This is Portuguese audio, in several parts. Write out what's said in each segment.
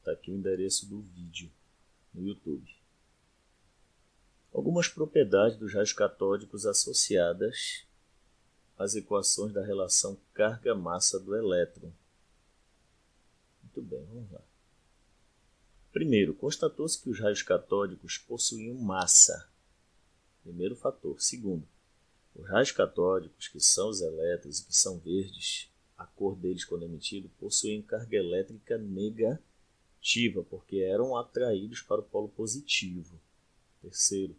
Está aqui o endereço do vídeo no YouTube. Algumas propriedades dos raios catódicos associadas às equações da relação carga-massa do elétron. Muito bem, vamos lá. Primeiro, constatou-se que os raios catódicos possuíam massa. Primeiro fator. Segundo, os raios catódicos, que são os elétrons e que são verdes, a cor deles quando emitido, possuem carga elétrica negativa, porque eram atraídos para o polo positivo. Terceiro,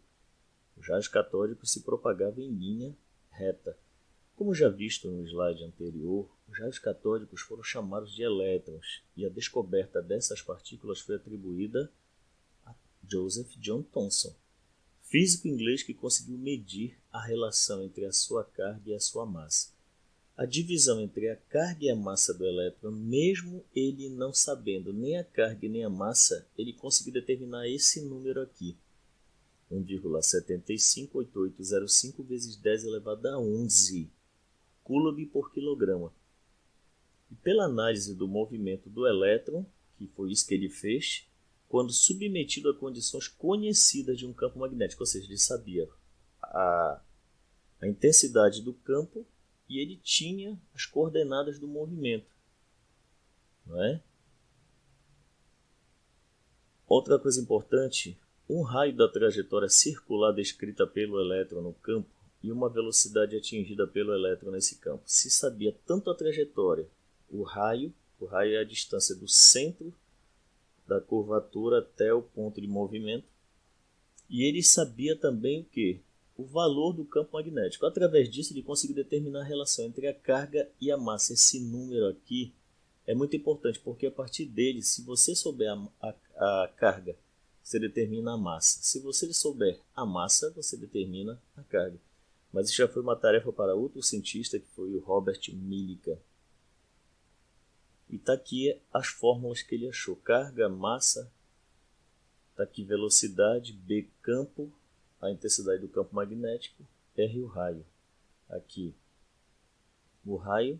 os raios catódicos se propagavam em linha reta. Como já visto no slide anterior, os raios catódicos foram chamados de elétrons, e a descoberta dessas partículas foi atribuída a Joseph John Thomson, físico inglês que conseguiu medir a relação entre a sua carga e a sua massa. A divisão entre a carga e a massa do elétron, mesmo ele não sabendo nem a carga nem a massa, ele conseguiu determinar esse número aqui, 1,758805 vezes 10 elevado a 11 coulomb por quilograma. E pela análise do movimento do elétron, que foi isso que ele fez, quando submetido a condições conhecidas de um campo magnético, ou seja, ele sabia a intensidade do campo e ele tinha as coordenadas do movimento, não é? Outra coisa importante, um raio da trajetória circular descrita pelo elétron no campo e uma velocidade atingida pelo elétron nesse campo. Se sabia tanto a trajetória, o raio é a distância do centro da curvatura até o ponto de movimento, e ele sabia também o que? O valor do campo magnético. Através disso, ele conseguiu determinar a relação entre a carga e a massa. Esse número aqui é muito importante, porque a partir dele, se você souber a carga, você determina a massa. Se você souber a massa, você determina a carga. Mas isso já foi uma tarefa para outro cientista, que foi o Robert Millikan. E está aqui as fórmulas que ele achou. Carga, massa, está aqui velocidade, B campo, a intensidade do campo magnético, R o raio. Aqui o raio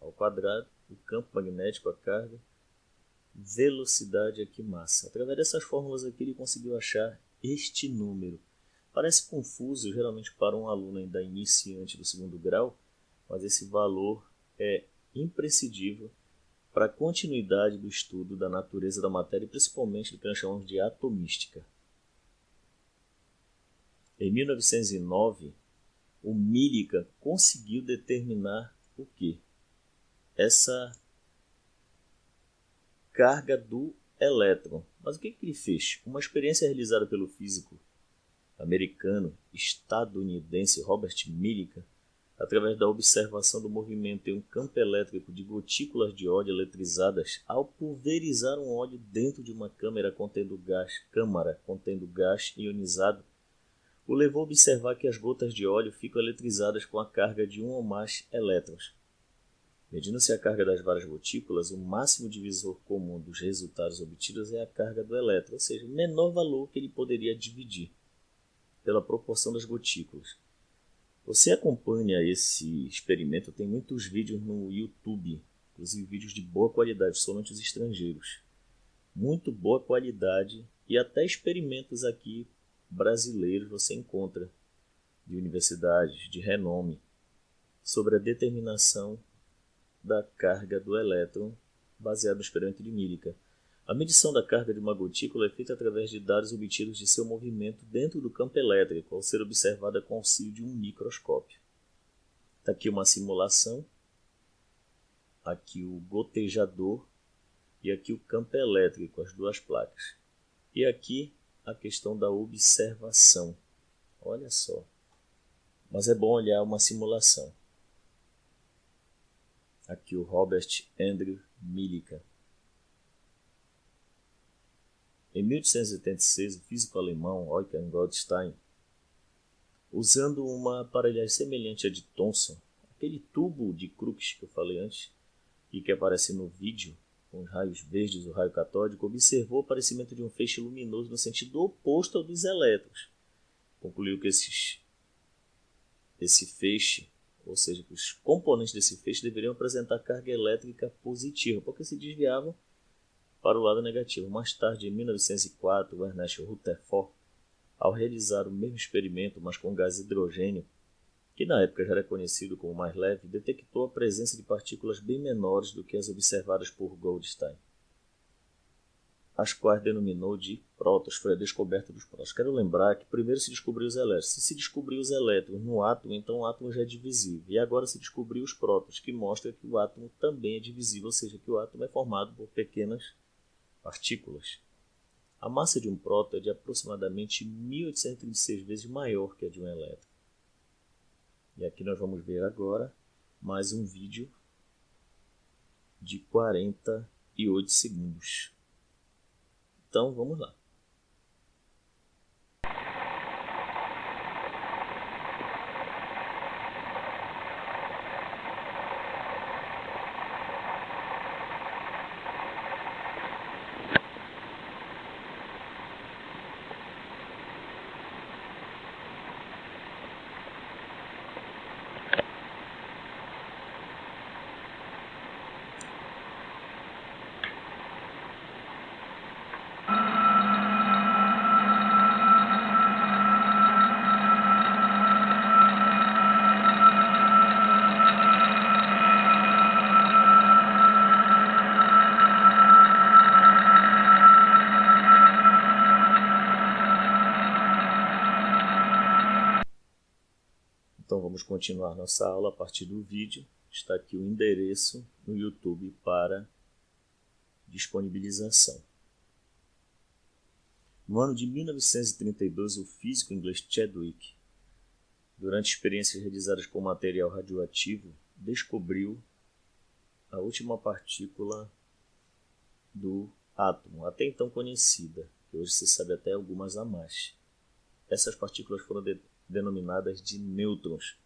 ao quadrado, o campo magnético, a carga, velocidade aqui massa. Através dessas fórmulas aqui ele conseguiu achar este número. Parece confuso geralmente para um aluno ainda iniciante do segundo grau, mas esse valor é imprescindível para a continuidade do estudo da natureza da matéria e principalmente do que nós chamamos de atomística. Em 1909, o Millikan conseguiu determinar o que? Essa carga do elétron. Mas o que ele fez? Uma experiência realizada pelo físico americano, estadunidense Robert Millikan, através da observação do movimento em um campo elétrico de gotículas de óleo eletrizadas, ao pulverizar um óleo dentro de uma câmara contendo gás ionizado, o levou a observar que as gotas de óleo ficam eletrizadas com a carga de um ou mais elétrons. Medindo-se a carga das várias gotículas, o máximo divisor comum dos resultados obtidos é a carga do elétron, ou seja, o menor valor que ele poderia dividir pela proporção das gotículas. Você acompanha esse experimento, tem muitos vídeos no YouTube, inclusive vídeos de boa qualidade, somente os estrangeiros. Muito boa qualidade e até experimentos aqui brasileiros você encontra, de universidades de renome, sobre a determinação da carga do elétron baseado no experimento de Millikan. A medição da carga de uma gotícula é feita através de dados obtidos de seu movimento dentro do campo elétrico, ao ser observada com auxílio de um microscópio. Está aqui uma simulação, aqui o gotejador e aqui o campo elétrico, as duas placas. E aqui a questão da observação. Olha só. Mas é bom olhar uma simulação. Aqui o Robert Andrew Millikan. Em 1886, o físico alemão Eugen Goldstein, usando uma aparelhagem semelhante à de Thomson, aquele tubo de Crookes que eu falei antes, e que aparece no vídeo, com os raios verdes, o raio catódico, observou o aparecimento de um feixe luminoso no sentido oposto ao dos elétrons. Concluiu que esse feixe, ou seja, que os componentes desse feixe deveriam apresentar carga elétrica positiva, porque se desviavam para o lado negativo. Mais tarde, em 1904, o Ernest Rutherford, ao realizar o mesmo experimento, mas com gás hidrogênio, que na época já era conhecido como mais leve, detectou a presença de partículas bem menores do que as observadas por Goldstein, as quais denominou de prótons. Foi a descoberta dos prótons. Quero lembrar que primeiro se descobriu os elétrons. Se descobriu os elétrons no átomo, então o átomo já é divisível. E agora se descobriu os prótons, que mostra que o átomo também é divisível, ou seja, que o átomo é formado por pequenas partículas. A massa de um próton é de aproximadamente 1836 vezes maior que a de um elétron. E aqui nós vamos ver agora mais um vídeo de 48 segundos. Então vamos lá. Então vamos continuar nossa aula a partir do vídeo. Está aqui o endereço no YouTube para disponibilização. No ano de 1932, o físico inglês Chadwick, durante experiências realizadas com material radioativo, descobriu a última partícula do átomo, até então conhecida, que hoje se sabe até algumas a mais. Essas partículas foram denominadas de nêutrons,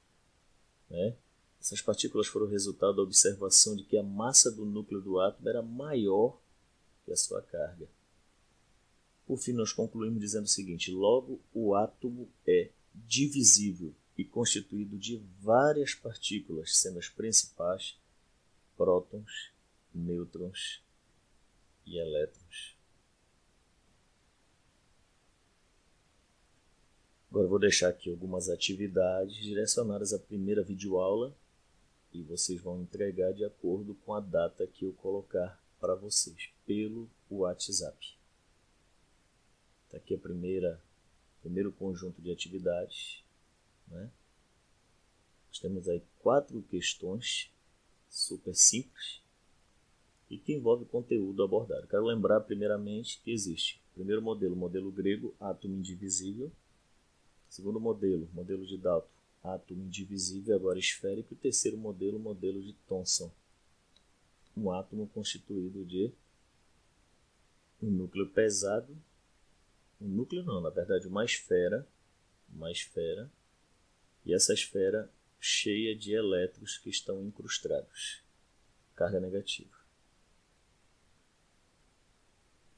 né? Essas partículas foram resultado da observação de que a massa do núcleo do átomo era maior que a sua carga. Por fim, nós concluímos dizendo o seguinte: logo, o átomo é divisível e constituído de várias partículas, sendo as principais prótons, nêutrons e elétrons. Agora eu vou deixar aqui algumas atividades direcionadas à primeira videoaula e vocês vão entregar de acordo com a data que eu colocar para vocês pelo WhatsApp. Está aqui primeiro conjunto de atividades, né? Nós temos aí 4 questões super simples e que envolve conteúdo abordado. Quero lembrar primeiramente que existe o primeiro modelo, modelo grego, átomo indivisível. Segundo modelo, modelo de Dalton, átomo indivisível, agora esférico. E terceiro modelo, modelo de Thomson, um átomo constituído de um núcleo pesado, um núcleo não, na verdade uma esfera, e essa esfera cheia de elétrons que estão incrustados, carga negativa.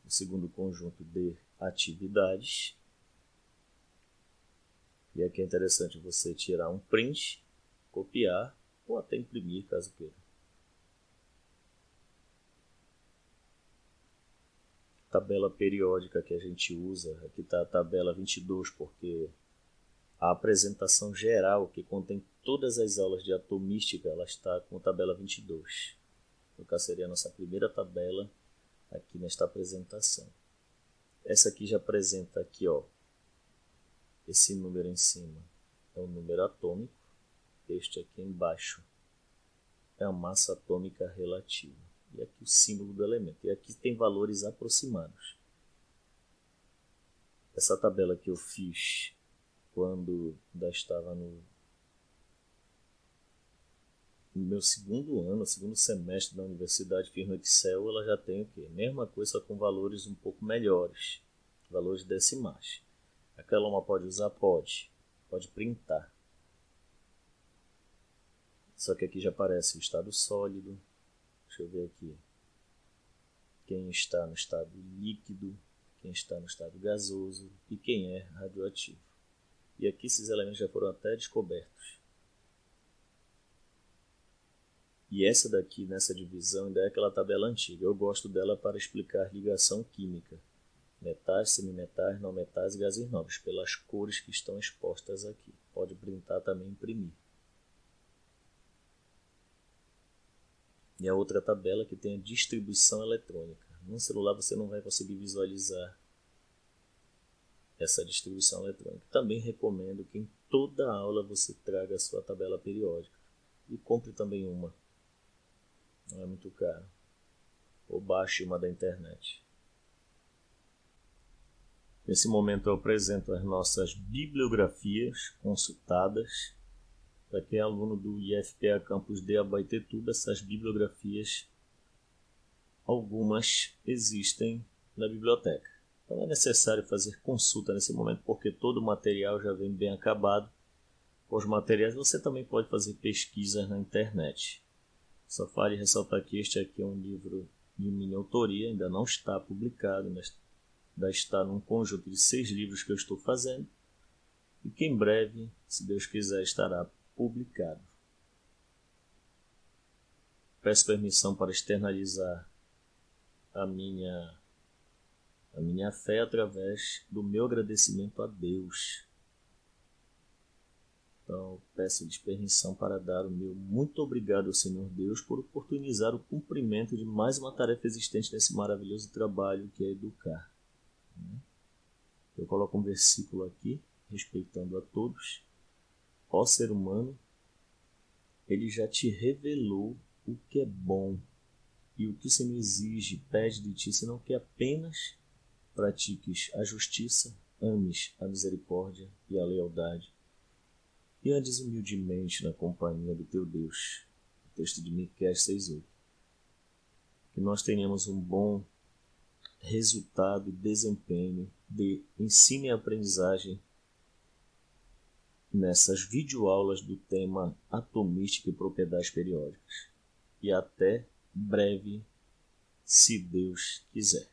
O segundo conjunto de atividades. E aqui é interessante você tirar um print, copiar ou até imprimir, caso queira. Tabela periódica que a gente usa, aqui está a tabela 22, porque a apresentação geral, que contém todas as aulas de atomística, ela está com a tabela 22. No caso, seria a nossa primeira tabela aqui nesta apresentação. Essa aqui já apresenta aqui, ó, esse número em cima é o número atômico, este aqui embaixo é a massa atômica relativa. E aqui o símbolo do elemento. E aqui tem valores aproximados. Essa tabela que eu fiz quando ainda estava no meu segundo semestre da universidade, fiz no Excel, ela já tem o quê? Mesma coisa com valores um pouco melhores, valores decimais. Aquela uma pode usar? Pode printar. Só que aqui já aparece o estado sólido. Deixa eu ver aqui. Quem está no estado líquido, quem está no estado gasoso e quem é radioativo. E aqui esses elementos já foram até descobertos. E essa daqui, nessa divisão, ainda é aquela tabela antiga. Eu gosto dela para explicar ligação química. Metais, semimetais, não metais e gases nobres, pelas cores que estão expostas aqui. Pode printar também e imprimir. E a outra tabela que tem a distribuição eletrônica. No celular você não vai conseguir visualizar essa distribuição eletrônica. Também recomendo que em toda aula você traga a sua tabela periódica. E compre também uma. Não é muito caro. Ou baixe uma da internet. Nesse momento eu apresento as nossas bibliografias consultadas. Para quem é aluno do IFPA Campus de Abaetetuba, essas bibliografias, algumas existem na biblioteca. Então não é necessário fazer consulta nesse momento, porque todo o material já vem bem acabado. Com os materiais você também pode fazer pesquisas na internet. Só vale ressaltar que este aqui é um livro de minha autoria, ainda não está publicado, mas ainda está num conjunto de 6 livros que eu estou fazendo e que em breve, se Deus quiser, estará publicado. Peço permissão para externalizar a minha fé através do meu agradecimento a Deus. Então, peço-lhes permissão para dar o meu muito obrigado ao Senhor Deus por oportunizar o cumprimento de mais uma tarefa existente nesse maravilhoso trabalho que é educar. Eu coloco um versículo aqui, respeitando a todos. Ó ser humano, ele já te revelou o que é bom e o que o Senhor exige, pede de ti, senão que apenas pratiques a justiça, ames a misericórdia e a lealdade e andes humildemente na companhia do teu Deus. O texto de Miqueias 6:8. Que nós tenhamos um bom resultado e desempenho de ensino e aprendizagem nessas videoaulas do tema atomística e propriedades periódicas. E até breve, se Deus quiser.